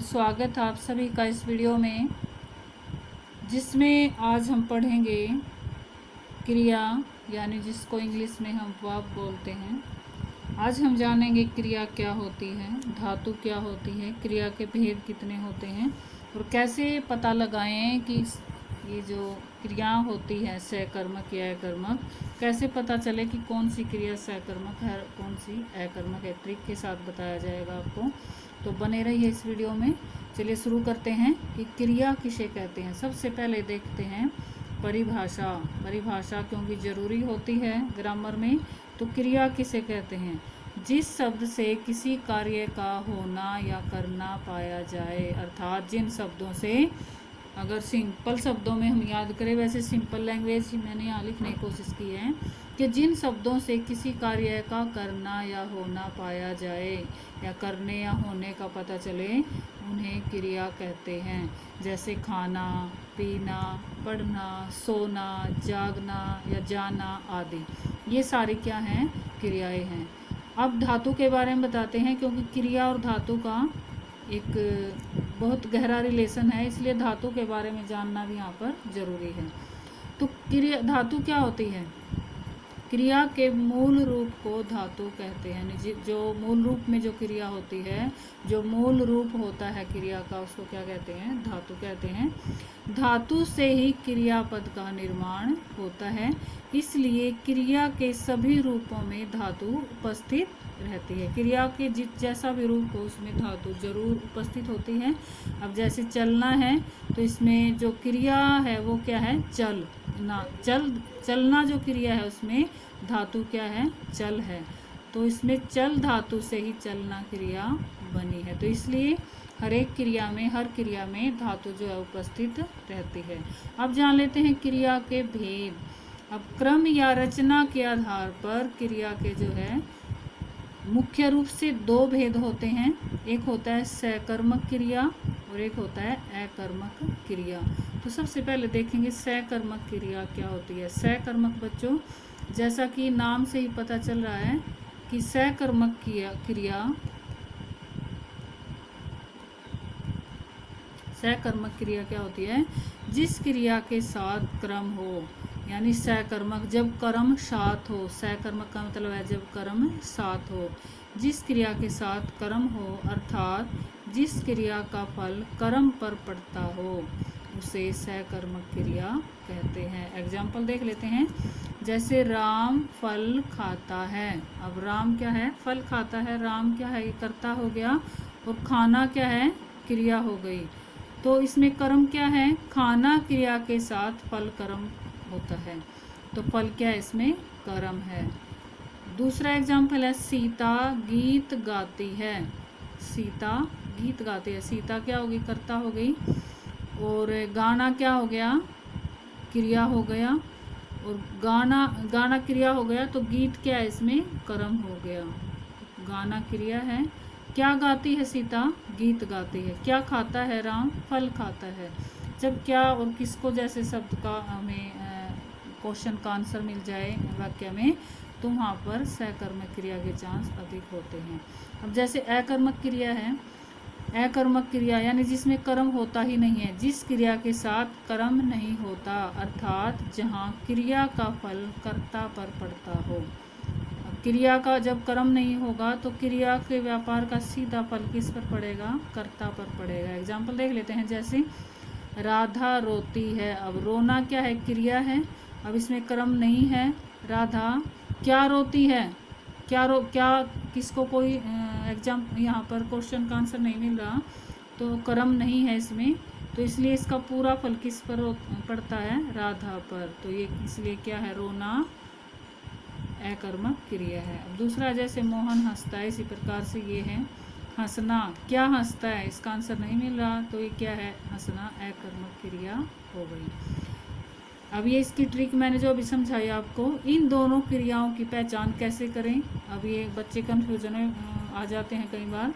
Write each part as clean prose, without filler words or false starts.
स्वागत है आप सभी का इस वीडियो में, जिसमें आज हम पढ़ेंगे क्रिया, यानी जिसको इंग्लिश में हम वर्ब बोलते हैं। आज हम जानेंगे क्रिया क्या होती है, धातु क्या होती है, क्रिया के भेद कितने होते हैं और कैसे पता लगाएं कि ये जो क्रिया होती है सकर्मक या अकर्मक, कैसे पता चले कि कौन सी क्रिया सकर्मक है कौन सी अकर्मक है। ट्रिक के साथ बताया जाएगा आपको, तो बने रहिए इस वीडियो में। चलिए शुरू करते हैं कि क्रिया किसे कहते हैं। सबसे पहले देखते हैं परिभाषा क्योंकि ज़रूरी होती है ग्रामर में। तो क्रिया किसे कहते हैं? जिस शब्द से किसी कार्य का होना या करना पाया जाए, अर्थात जिन शब्दों से, अगर सिंपल शब्दों में हम याद करें, वैसे सिंपल लैंग्वेज ही मैंने यहाँ लिखने की कोशिश की है कि जिन शब्दों से किसी कार्य का करना या होना पाया जाए या करने या होने का पता चले, उन्हें क्रिया कहते हैं। जैसे खाना, पीना, पढ़ना, सोना, जागना या जाना आदि, ये सारी क्या हैं? क्रियाएं हैं। अब धातु के बारे में बताते हैं, क्योंकि क्रिया और धातु का एक बहुत गहरा रिलेशन है, इसलिए धातु के बारे में जानना भी यहाँ पर ज़रूरी है। तो क्रिया धातु क्या होती है? क्रिया के मूल रूप को धातु कहते हैं। जो मूल रूप में जो क्रिया होती है, जो मूल रूप होता है क्रिया का, उसको क्या कहते हैं? धातु कहते हैं। धातु से ही क्रियापद का निर्माण होता है, इसलिए क्रिया के सभी रूपों में धातु उपस्थित रहती है। क्रिया के जैसा भी रूप हो उसमें धातु जरूर उपस्थित होती है। अब जैसे चलना है, तो इसमें जो क्रिया है वो क्या है? चलना जो क्रिया है उसमें धातु क्या है? चल है। तो इसमें चल धातु से ही चलना क्रिया बनी है। तो इसलिए हर क्रिया में धातु जो है उपस्थित रहती है। अब जान लेते हैं क्रिया के भेद। अब क्रम या रचना के आधार पर क्रिया के जो है मुख्य रूप से दो भेद होते हैं। एक होता है सकर्मक क्रिया और एक होता है अकर्मक क्रिया। तो सबसे पहले देखेंगे सकर्मक क्रिया क्या होती है। सकर्मक बच्चों, जैसा कि नाम से ही पता चल रहा है कि सकर्मक क्रिया क्या होती है? जिस क्रिया के साथ क्रम हो, यानी सकर्मक जब कर्म साथ हो। सकर्मक का मतलब है जब कर्म साथ हो। जिस क्रिया के साथ कर्म हो, अर्थात जिस क्रिया का फल कर्म पर पड़ता हो, उसे सकर्मक क्रिया कहते हैं। एग्जाम्पल देख लेते हैं। जैसे राम फल खाता है। अब राम क्या है? फल खाता है। राम क्या है? ये कर्ता हो गया, और खाना क्या है? क्रिया हो गई। तो इसमें कर्म क्या है? खाना क्रिया के साथ फल कर्म होता है, तो फल क्या है? इसमें कर्म है। दूसरा एग्जाम्पल है सीता गीत गाती है। सीता गीत गाती है। सीता क्या होगी? कर्ता हो गई, और गाना क्या हो गया? क्रिया हो गया, और गाना क्रिया हो गया, तो गीत क्या है? इसमें कर्म हो गया। गाना क्रिया है। क्या गाती है सीता? गीत गाती है। क्या खाता है राम? फल खाता है। जब क्या और किसको जैसे शब्द का हमें क्वेश्चन का आंसर मिल जाए वाक्य में, तो वहाँ पर सकर्मक क्रिया के चांस अधिक होते हैं। अब जैसे अकर्मक क्रिया है। अकर्मक क्रिया यानी जिसमें कर्म होता ही नहीं है, जिस क्रिया के साथ कर्म नहीं होता, अर्थात जहाँ क्रिया का फल कर्ता पर पड़ता हो। क्रिया का जब कर्म नहीं होगा, तो क्रिया के व्यापार का सीधा फल किस पर पड़ेगा? कर्ता पर पड़ेगा। एग्जाम्पल देख लेते हैं। जैसे राधा रोती है। अब रोना क्या है? क्रिया है। अब इसमें कर्म नहीं है। राधा क्या रोती है? क्या किसको कोई एग्जाम यहाँ पर क्वेश्चन का आंसर नहीं मिल रहा, तो कर्म नहीं है इसमें, तो इसलिए इसका पूरा फल किस पर पड़ता है? राधा पर। तो ये इसलिए क्या है? रोना अकर्मक क्रिया है। अब दूसरा, जैसे मोहन हंसता है, इसी प्रकार से ये है हंसना। क्या हंसता है? इसका आंसर नहीं मिल रहा, तो ये क्या है? हंसना अकर्मक क्रिया हो गई। अब ये इसकी ट्रिक मैंने जो अभी समझाई आपको, इन दोनों क्रियाओं की पहचान कैसे करें। अब ये बच्चे कन्फ्यूजन में आ जाते हैं कई बार।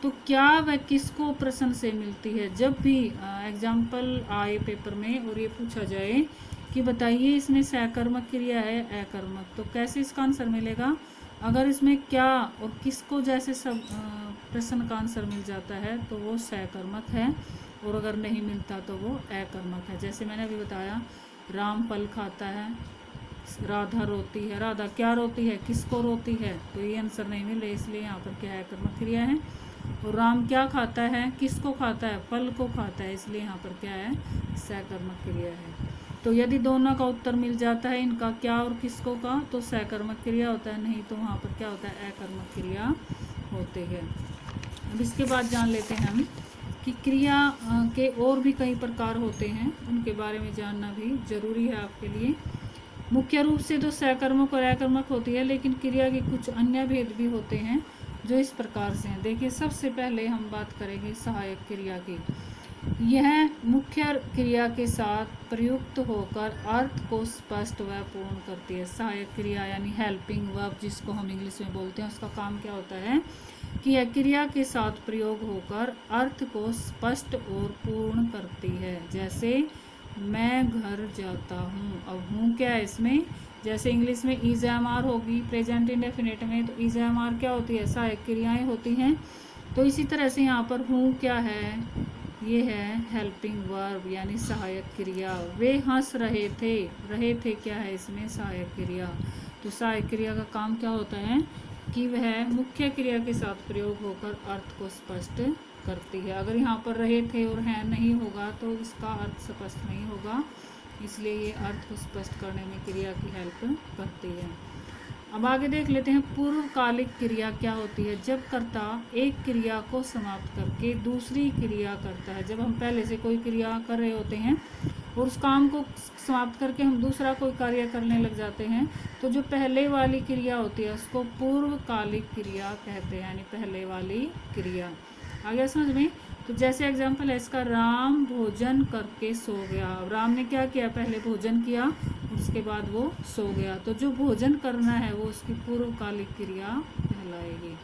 तो क्या वह किसको प्रश्न से मिलती है? जब भी एग्जाम्पल आए पेपर में और ये पूछा जाए कि बताइए इसमें सकर्मक क्रिया है अकर्मक, तो कैसे इसका आंसर मिलेगा? अगर इसमें क्या और किसको जैसे सब प्रश्न का आंसर मिल जाता है तो वो सकर्मक है, और अगर नहीं मिलता तो वो अकर्मक है। जैसे मैंने अभी बताया, राम फल खाता है, राधा रोती है। राधा क्या रोती है, किसको रोती है, तो ये आंसर नहीं मिले, इसलिए यहाँ पर क्या है, कर्मक क्रिया है। और राम क्या खाता है, किसको खाता है, फल को खाता है, इसलिए यहाँ पर क्या है, सकर्मक क्रिया है। तो यदि दोनों का उत्तर मिल जाता है, इनका क्या और किसको का, तो सकर्मक क्रिया होता है, नहीं तो वहाँ पर क्या होता है, अकर्मक क्रिया होते हैं। अब इसके बाद जान लेते हैं हम कि क्रिया के और भी कई प्रकार होते हैं, उनके बारे में जानना भी जरूरी है आपके लिए। मुख्य रूप से तो सकर्मक और अकर्मक होती है, लेकिन क्रिया के कुछ अन्य भेद भी होते हैं जो इस प्रकार से हैं। देखिए, सबसे पहले हम बात करेंगे सहायक क्रिया की। यह मुख्य क्रिया के साथ प्रयुक्त होकर अर्थ को स्पष्ट व पूर्ण करती है। सहायक क्रिया यानी हेल्पिंग वर्ब जिसको हम इंग्लिश में बोलते हैं, उसका काम क्या होता है कि यह क्रिया के साथ प्रयोग होकर अर्थ को स्पष्ट और पूर्ण करती है। जैसे मैं घर जाता हूँ, अब हूँ क्या है इसमें, जैसे इंग्लिश में इज एम आर होगी प्रेजेंट इंडेफिनिट में, तो इज एम आर क्या होती है, सहायक क्रियाएं होती हैं। तो इसी तरह से यहाँ पर हूँ क्या है, ये है हेल्पिंग वर्ब यानी सहायक क्रिया। वे हंस रहे थे क्या है इसमें, सहायक क्रिया। तो सहायक क्रिया का काम क्या होता है कि वह मुख्य क्रिया के साथ प्रयोग होकर अर्थ को स्पष्ट करती है। अगर यहाँ पर रहे थे और है नहीं होगा तो इसका अर्थ स्पष्ट नहीं होगा, इसलिए ये अर्थ को स्पष्ट करने में क्रिया की हेल्प करती है। अब आगे देख लेते हैं पूर्वकालिक क्रिया क्या होती है। जब कर्ता एक क्रिया को समाप्त करके दूसरी क्रिया करता है, जब हम पहले से कोई क्रिया कर रहे होते हैं और उस काम को समाप्त करके हम दूसरा कोई कार्य करने लग जाते हैं, तो जो पहले वाली क्रिया होती है उसको पूर्वकालिक क्रिया कहते हैं, यानी पहले वाली क्रिया। आ गया समझ में। तो जैसे एग्जाम्पल है इसका, राम भोजन करके सो गया। राम ने क्या किया, पहले भोजन किया, उसके बाद वो सो गया। तो जो भोजन करना है वो उसकी पूर्वकालिक क्रिया कहलाएगी।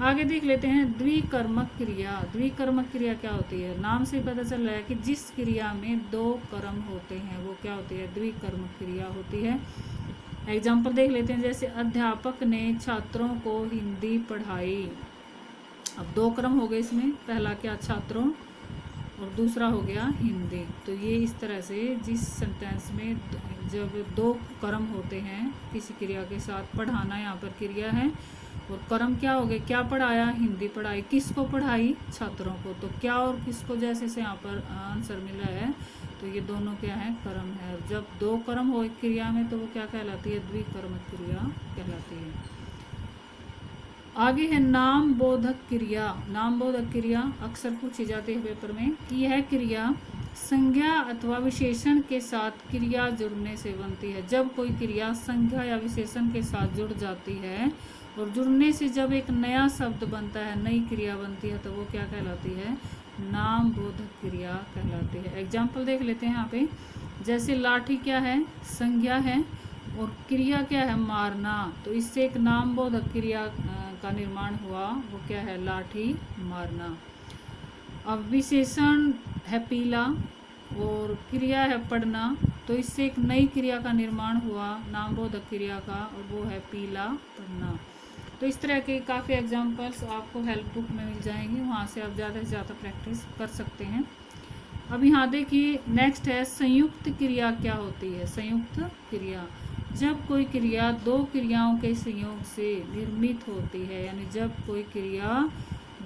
आगे देख लेते हैं द्विकर्मक क्रिया। द्विकर्मक क्रिया क्या होती है, नाम से पता चल रहा है कि जिस क्रिया में दो कर्म होते हैं वो क्या होती है, द्विकर्मक क्रिया होती है। एग्जाम्पल देख लेते हैं, जैसे अध्यापक ने छात्रों को हिंदी पढ़ाई। अब दो क्रम हो गए इसमें, पहला क्या, छात्रों, और दूसरा हो गया हिंदी। तो ये इस तरह से जिस सेंटेंस में जब दो कर्म होते हैं किसी क्रिया के साथ, पढ़ाना यहाँ पर क्रिया है और कर्म क्या हो गए, क्या पढ़ाया, हिंदी पढ़ाई। किसको पढ़ाई, छात्रों को। तो क्या और किसको जैसे से यहाँ पर आंसर मिला है, तो ये दोनों क्या है, कर्म है। जब दो कर्म हो एक क्रिया में तो वो क्या कहलाती है, द्विकर्मक क्रिया कहलाती है। आगे है नाम बोधक क्रिया। नाम बोधक क्रिया अक्सर पूछी जाती है पेपर में कि यह क्रिया संज्ञा अथवा विशेषण के साथ क्रिया जुड़ने से बनती है। जब कोई क्रिया संज्ञा या विशेषण के साथ जुड़ जाती है और जुड़ने से जब एक नया शब्द बनता है, नई क्रिया बनती है, तो वो क्या कहलाती है, नाम बोधक क्रिया कहलाती है। एग्जाम्पल देख लेते हैं यहाँ पे, जैसे लाठी क्या है, संज्ञा है, और क्रिया क्या है, मारना। तो इससे एक नाम बोधक क्रिया का निर्माण हुआ, वो क्या है, लाठी मारना। अब विशेषण है पीला और क्रिया है पढ़ना, तो इससे एक नई क्रिया का निर्माण हुआ नाम बोधक क्रिया का, और वो है पीला पढ़ना। तो इस तरह के काफ़ी एग्जाम्पल्स आपको हेल्प बुक में मिल जाएंगे, वहाँ से आप ज़्यादा से ज़्यादा प्रैक्टिस कर सकते हैं। अब यहाँ देखिए नेक्स्ट है संयुक्त क्रिया क्या होती है। संयुक्त क्रिया, जब कोई क्रिया दो क्रियाओं के संयोग से निर्मित होती है, यानी जब कोई क्रिया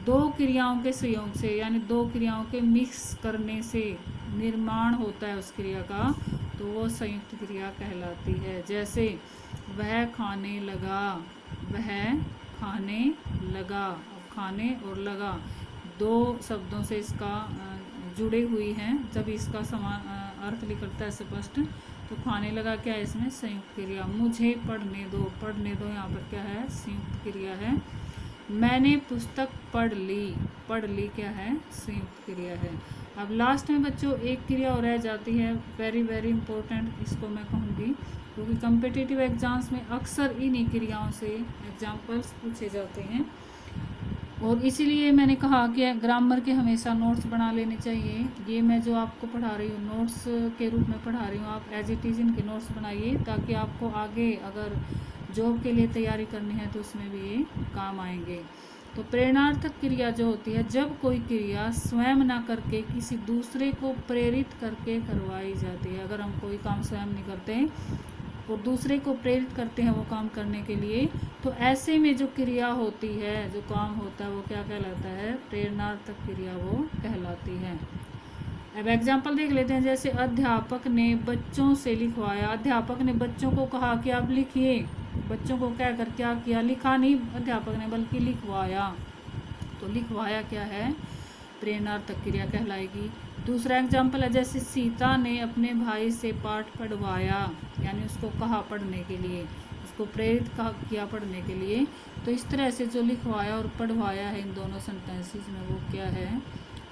दो क्रियाओं के संयोग से यानी दो क्रियाओं के मिक्स करने से निर्माण होता है उस क्रिया का, तो वो संयुक्त क्रिया कहलाती है। जैसे वह खाने लगा, वह खाने लगा। अब खाने और लगा दो शब्दों से इसका जुड़े हुई हैं, जब इसका समान अर्थ निकलता है स्पष्ट, तो खाने लगा क्या है इसमें, संयुक्त क्रिया। मुझे पढ़ने दो, पढ़ने दो यहाँ पर क्या है, संयुक्त क्रिया है। मैंने पुस्तक पढ़ ली क्या है, संयुक्त क्रिया है। अब लास्ट में बच्चों एक क्रिया और रह जाती है, वेरी वेरी इंपॉर्टेंट, इसको मैं कहूँगी क्योंकि कम्पिटिटिव एग्जाम्स में अक्सर इन्हीं क्रियाओं से एग्जाम्पल्स पूछे जाते हैं, और इसीलिए मैंने कहा कि ग्रामर के हमेशा नोट्स बना लेने चाहिए। ये मैं जो आपको पढ़ा रही हूँ नोट्स के रूप में पढ़ा रही हूँ, आप एज इट इज़ इनके नोट्स बनाइए, ताकि आपको आगे अगर जॉब के लिए तैयारी करनी है तो उसमें भी ये काम आएंगे। तो प्रेरणार्थक क्रिया जो होती है, जब कोई क्रिया स्वयं ना करके किसी दूसरे को प्रेरित करके करवाई जाती है। अगर हम कोई काम स्वयं नहीं करते और दूसरे को प्रेरित करते हैं वो काम करने के लिए, तो ऐसे में जो क्रिया होती है, जो काम होता है, वो क्या कहलाता है? प्रेरणार्थक क्रिया वो कहलाती है। अब एग्जाम्पल देख लेते हैं। जैसे अध्यापक ने बच्चों से लिखवाया। अध्यापक ने बच्चों को कहा कि आप लिखिए। बच्चों को क्या किया? लिखा नहीं अध्यापक ने, बल्कि लिखवाया। तो लिखवाया क्या है? प्रेरणार्थक क्रिया कहलाएगी। दूसरा एग्जाम्पल है, जैसे सीता ने अपने भाई से पाठ पढ़वाया, यानी उसको कहा पढ़ने के लिए, उसको प्रेरित किया पढ़ने के लिए। तो इस तरह से जो लिखवाया और पढ़वाया है इन दोनों सेंटेंसेस में, वो क्या है?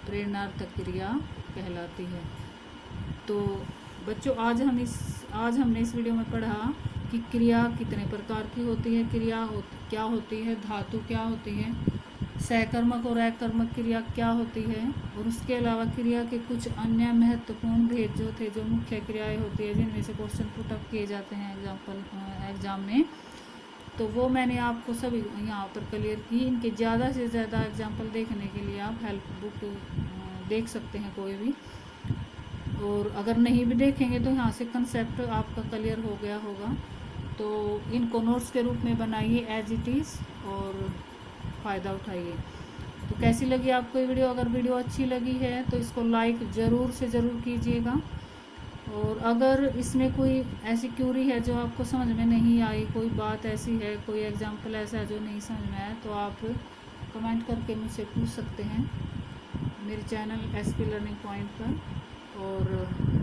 प्रेरणार्थक क्रिया कहलाती है। तो बच्चों, आज हमने इस वीडियो में पढ़ा कि क्रिया कितने प्रकार की होती है, क्या होती है, धातु क्या होती है, सहकर्मक और अकर्मक क्रिया क्या होती है, और उसके अलावा क्रिया के कुछ अन्य महत्वपूर्ण भेद जो थे, जो मुख्य क्रियाएं होती है जिनमें से क्वेश्चन पुट अप किए जाते हैं एग्जाम में, तो वो मैंने आपको सभी यहाँ पर क्लियर की। इनके ज़्यादा से ज़्यादा एग्जाम्पल देखने के लिए आप हेल्प बुक देख सकते हैं कोई भी, और अगर नहीं भी देखेंगे तो यहाँ से कंसेप्ट आपका क्लियर हो गया होगा। तो इनको नोट्स के रूप में बनाइए एज इट इज़ और फ़ायदा उठाइए। तो कैसी लगी आपको ये वीडियो? अगर वीडियो अच्छी लगी है तो इसको लाइक ज़रूर से ज़रूर कीजिएगा, और अगर इसमें कोई ऐसी क्यूरी है जो आपको समझ में नहीं आई, कोई बात ऐसी है, कोई एग्जाम्पल ऐसा है जो नहीं समझ में आया, तो आप कमेंट करके मुझसे पूछ सकते हैं मेरे चैनल एसपी लर्निंग पॉइंट पर। और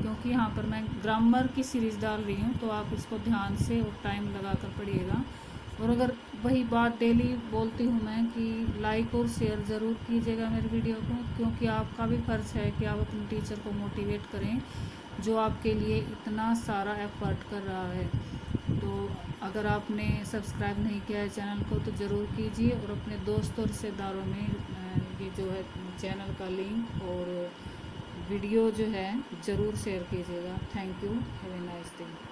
क्योंकि यहाँ पर मैं ग्रामर की सीरीज़ डाल रही हूँ, तो आप इसको ध्यान से और टाइम लगा कर पढ़िएगा। और अगर वही बात डेली बोलती हूँ मैं कि लाइक और शेयर ज़रूर कीजिएगा मेरे वीडियो को, क्योंकि आपका भी फ़र्ज़ है कि आप अपने टीचर को मोटिवेट करें जो आपके लिए इतना सारा एफर्ट कर रहा है। तो अगर आपने सब्सक्राइब नहीं किया है चैनल को तो ज़रूर कीजिए, और अपने दोस्तों और रिश्तेदारों में ये जो है चैनल का लिंक और वीडियो जो है ज़रूर शेयर कीजिएगा। Thank you, have a nice day.